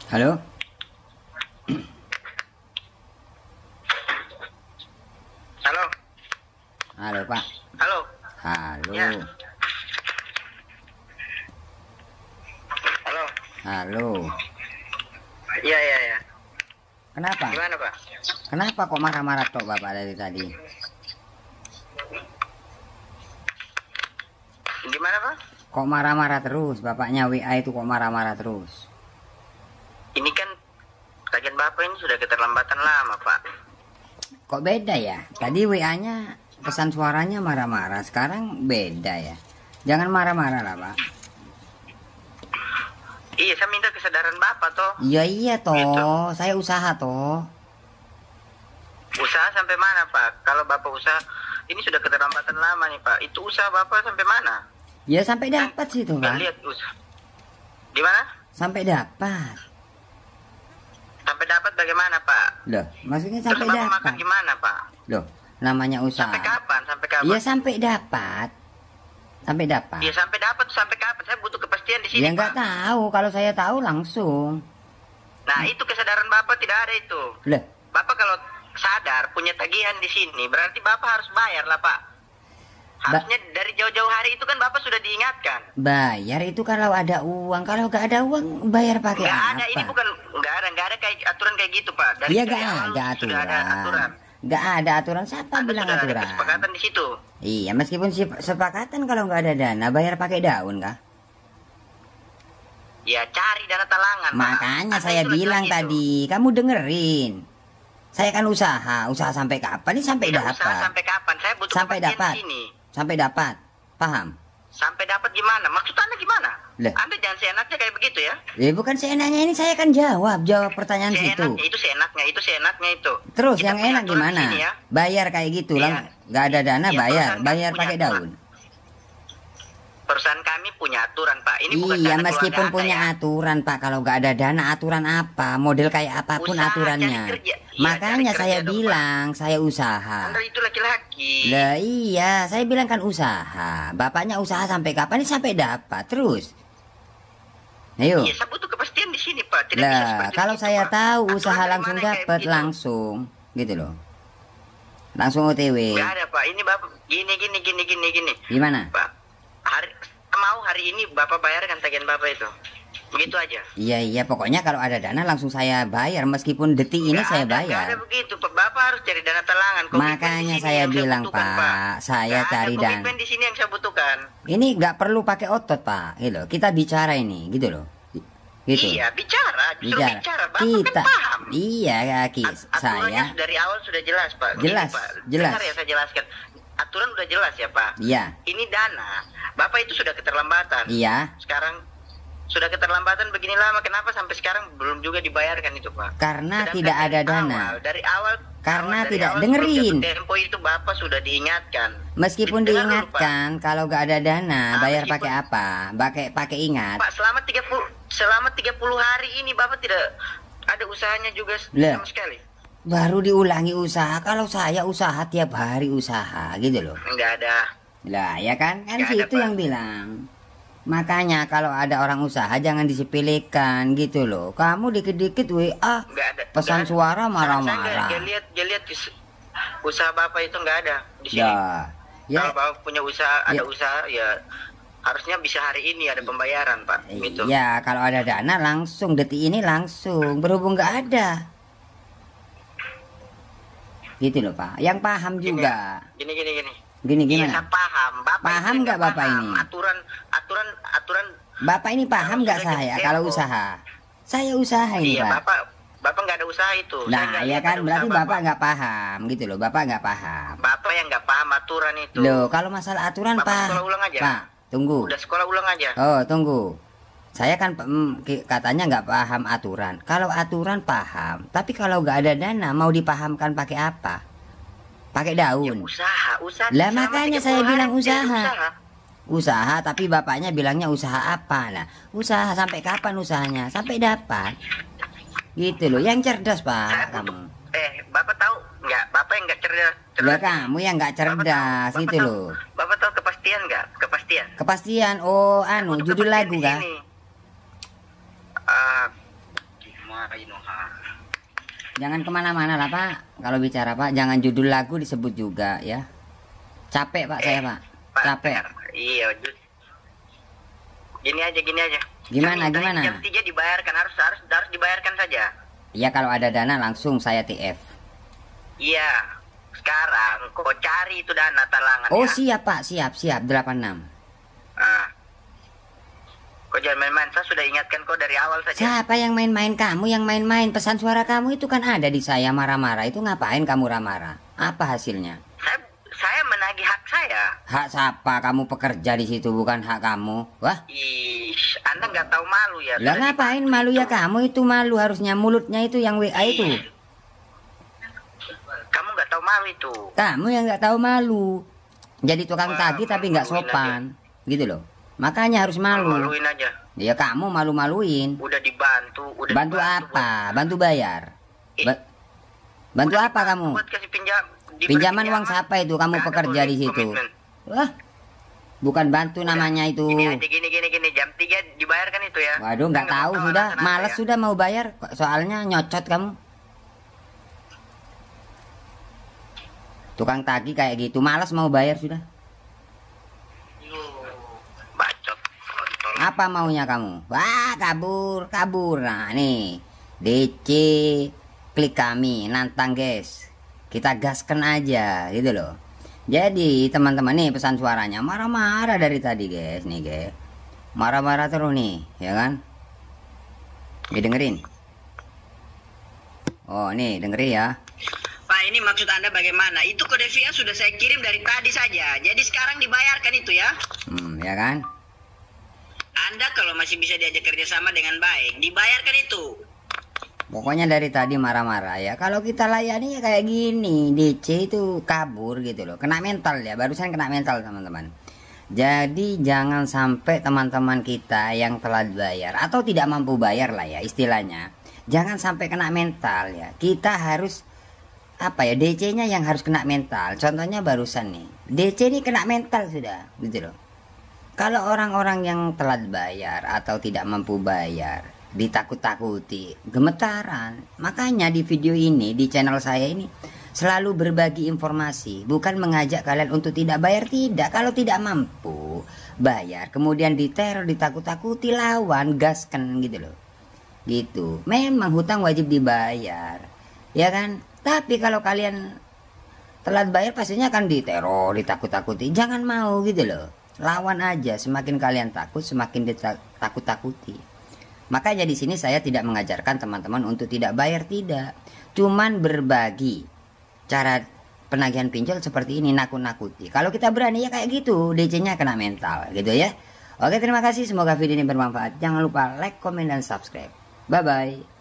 Halo? Halo. Halo, Pak. Halo. Halo. Ya. Halo. Halo. Iya, iya, iya. Kenapa? Gimana, Pak? Kenapa kok marah-marah tok Bapak dari tadi? Gimana, Pak? Kok marah-marah terus? Bapaknya WA itu kok marah-marah terus? Ini kan tagihan Bapak ini sudah keterlambatan lama, Pak. Kok beda ya? Tadi WA-nya pesan suaranya marah-marah, sekarang beda ya. Jangan marah-marah lah, Pak. Iya, saya minta kesadaran Bapak toh. Iya toh, Gitu. saya usaha toh. Usaha sampai mana, Pak? Kalau Bapak usaha, ini sudah keterlambatan lama nih, Pak. Itu usaha Bapak sampai mana? Ya sampai dapat sih tuh, Pak. Lihat usaha. Gimana? Sampai dapat. Sampai dapat bagaimana, Pak? Loh, maksudnya Terus sampai Bapak makan dapat. gimana, Pak? Loh, namanya usaha. Sampai kapan? Sampai kapan? Iya sampai dapat. Sampai dapat. Ya sampai dapat sampai kapan? Saya butuh kepastian di sini, Ya nggak Pak. tahu, kalau saya tahu langsung. Nah, itu kesadaran Bapak tidak ada itu. Loh, Bapak kalau sadar punya tagihan di sini, berarti Bapak harus bayar lah, Pak. Harusnya dari jauh-jauh hari itu kan Bapak sudah diingatkan. bayar itu kalau ada uang, kalau nggak ada uang bayar pakai Nggak apa? ada, ini bukan nggak ada kayak aturan kayak gitu, Pak. Iya dari nggak awal ada sudah ada aturan. aturan. Nggak ada aturan, siapa Anda bilang sudah ada aturan? kesepakatan di situ. Iya, meskipun sepakatan kalau nggak ada dana bayar pakai daun kah? Ya cari dana talangan, Pak. Makanya Anda saya itu bilang laki-laki tadi, kamu dengerin. Saya kan usaha sampai kapan? Ini sampai Tidak usah dapat. sampai kapan? Saya butuh Sampai kepastian dapat. di sini. Sampai dapat. Paham? Sampai dapat gimana? Maksud Anda gimana? Lah. Anda jangan seenaknya kayak begitu ya. Ya bukan seenaknya, ini saya kan jawab pertanyaan situ. Seenaknya itu seenaknya itu. Terus Kita yang punya enak aturan gimana? di sini ya. Bayar kayak gitu Iya. lah. Nggak ada dana Iya, bayar, perusahaan bayar punya pakai aturan. daun. Perusahaan kami punya aturan, Pak. Ini bukan Iya, dana meskipun keluarga punya Anda, ya. aturan Pak, kalau nggak ada dana aturan apa? Model kayak apapun Usaha, aturannya. cari kerja. Iya, Makanya cari saya kerja dong, bilang saya usaha. Anda itu laki-laki. Lah iya, saya bilang kan usaha. Bapaknya usaha sampai kapan? Ini sampai dapat terus. Ayo. Iya, saya butuh kepastian di sini, Pak. Tidak bisa Lah, seperti kalau itu, saya Pak. tahu Aturan usaha dari langsung mana kayak dapat begitu? langsung, gitu loh. Langsung OTW. Nggak ada, Pak. Ini Bapak gini. Gimana? Pak, hari ini Bapak bayarkan tagihan Bapak itu. Begitu aja. Iya, pokoknya kalau ada dana langsung saya bayar, meskipun detik ini Nggak saya ada, nggak bayar. ada begitu, Pak. Bapak harus cari dana talangan. Komitmen Makanya di sini saya yang bilang, butuhkan, Pak, saya Nggak cari ada dana. komitmen di sini yang saya butuhkan. Ini nggak perlu pakai otot Pak, gitu. Kita bicara ini, gitu loh. Gitu. Iya, justru bicara. Bapak Kita, kan paham. iya kaki Aturannya saya. dari awal sudah jelas, Pak. Jelas, Pak. jelas. Dengar ya saya jelaskan. Aturan udah jelas ya, Pak. Iya, Ini dana. Bapak itu sudah keterlambatan. iya. Sekarang sudah keterlambatan begini lama, kenapa sampai sekarang belum juga dibayarkan itu, Pak? Karena Sedangkan tidak ada dana. Dari awal Karena dari tidak awal dengerin. sebelum jatuh tempo itu Bapak sudah diingatkan. Meskipun Dengar dulu, diingatkan, kalau nggak ada dana, Ah, bayar meskipun- pakai apa? Pakai ingat. Pak, selama 30 hari ini Bapak tidak ada usahanya juga Lah. sama sekali. Baru diulangi usaha. Kalau saya usaha tiap hari usaha, gitu loh. Enggak ada. Lah, ya kan? Kan Nggak sih ada, itu Pak. yang bilang. Makanya kalau ada orang usaha jangan disepelekan gitu loh. Kamu dikit-dikit WA Enggak ada. pesan Nggak ada. suara Saya marah-marah. lihat usaha Bapak itu enggak ada di sini. Ya, Kalau Bapak punya usaha, ada Ya. usaha ya harusnya bisa hari ini ada pembayaran, Pak. Gitu. ya kalau ada dana langsung detik ini langsung. Berhubung nggak ada, gitu loh Pak. Yang paham juga. Gini. Gini Iya, gimana? saya paham. Bapak Paham itu nggak Bapak paham. ini? Aturan. Bapak ini paham nggak Kalau sudah saya jatuh kalau tempo. usaha? Saya usaha ini Iya, Pak. Bapak nggak ada usaha itu. Saya Nah, nggak ya lihat kan ada berarti usaha Bapak nggak paham gitu loh. Bapak nggak paham. Bapak yang nggak paham aturan itu. Loh, kalau masalah aturan Bapak Pak. sekolah ulang aja. Pak, tunggu. Udah sekolah ulang aja. Oh, tunggu. Saya kan katanya nggak paham aturan. Kalau aturan paham, tapi kalau nggak ada dana mau dipahamkan pakai apa? Pakai Ya, daun. usaha. Lah, Selama makanya 30 saya hari bilang tidak ada usaha. Usaha, tapi bapaknya bilangnya usaha apa? Nah, usaha sampai kapan usahanya? Sampai dapat. Gitu loh. Yang cerdas Saya Pak, butuh- kamu. Bapak tahu nggak? Bapak yang nggak cerdas. Lah, kamu yang nggak cerdas Bapak gitu tahu- loh. Bapak tahu kepastian nggak? Kepastian. Kepastian. Oh, anu Butuh judul kepastian lagu di kah? sini. Jangan kemana-mana lah Pak. Kalau bicara Pak, jangan judul lagu disebut juga ya. Capek Pak saya Pak. Capek. Iya. Gini aja. Gimana? Jam 3 dibayarkan, harus dibayarkan saja. Iya, kalau ada dana langsung saya TF. Iya. Sekarang kau cari itu dana talangan. Oh ya. siap Pak, siap 86. Kau jangan main-main, saya sudah ingatkan kau dari awal saja. Siapa yang main-main? Kamu yang main-main. Pesan suara kamu itu kan ada di saya marah-marah. Itu ngapain kamu marah-marah? Apa hasilnya? Saya menagih hak saya. Hak siapa? Kamu pekerja di situ, bukan hak kamu. Wah. Ih, Anda nggak tahu malu ya? Lah ngapain malu ya kamu? Itu malu harusnya, mulutnya itu yang WA itu. Kamu nggak tahu malu itu. Kamu yang nggak tahu malu. Jadi tukang tagih tapi nggak sopan, gitu loh. Makanya harus malu. Maluin aja. Ya kamu malu-maluin. Udah dibantu. Bantu apa? Bantu bayar. Bantu apa kamu? Buat kasih Pinjaman uang siapa itu? Kamu pekerja di situ. Wah, bukan bantu namanya itu. Gini aja, gini. Jam 3 dibayarkan itu ya. Waduh, nggak tahu sudah. Males sudah mau bayar. Soalnya nyocot kamu. Tukang tagih kayak gitu. Males mau bayar sudah. Bacot. Apa maunya kamu? Wah, kabur. Nah, nih. DC klik kami, nantang guys. Kita gaskan aja, gitu loh. Jadi, teman-teman nih pesan suaranya marah-marah dari tadi, guys. Nih, guys. Marah-marah terus nih, ya kan? Dengerin. Oh, nih, dengerin ya. Pak, ini maksud Anda bagaimana? Itu kode via sudah saya kirim dari tadi saja. Jadi sekarang dibayarkan itu ya. Ya kan? Anda kalau masih bisa diajak kerjasama dengan baik, dibayarkan itu. Pokoknya dari tadi marah-marah ya. Kalau kita layani ya kayak gini, DC itu kabur gitu loh. Kena mental ya, barusan kena mental teman-teman. Jadi jangan sampai teman-teman kita yang telat bayar atau tidak mampu bayar lah ya istilahnya. Jangan sampai kena mental ya. Kita harus apa ya, DC-nya yang harus kena mental. Contohnya barusan nih, DC ini kena mental sudah gitu loh. Kalau orang-orang yang telat bayar atau tidak mampu bayar, ditakut-takuti, gemetaran. Makanya di video ini, di channel saya ini selalu berbagi informasi, bukan mengajak kalian untuk tidak bayar, tidak. Kalau tidak mampu bayar, kemudian diteror, ditakut-takuti, lawan, gaskan gitu loh. Gitu. Memang hutang wajib dibayar, ya kan? Tapi kalau kalian telat bayar pastinya akan diteror, ditakut-takuti. Jangan mau gitu loh. Lawan aja, semakin kalian takut, semakin ditakut-takuti. Makanya di sini saya tidak mengajarkan teman-teman untuk tidak bayar, tidak. Cuman berbagi cara penagihan pinjol seperti ini, nakut-nakuti. Kalau kita berani ya kayak gitu, DC-nya kena mental gitu ya. Oke, terima kasih, semoga video ini bermanfaat. Jangan lupa like, komen, dan subscribe. Bye-bye.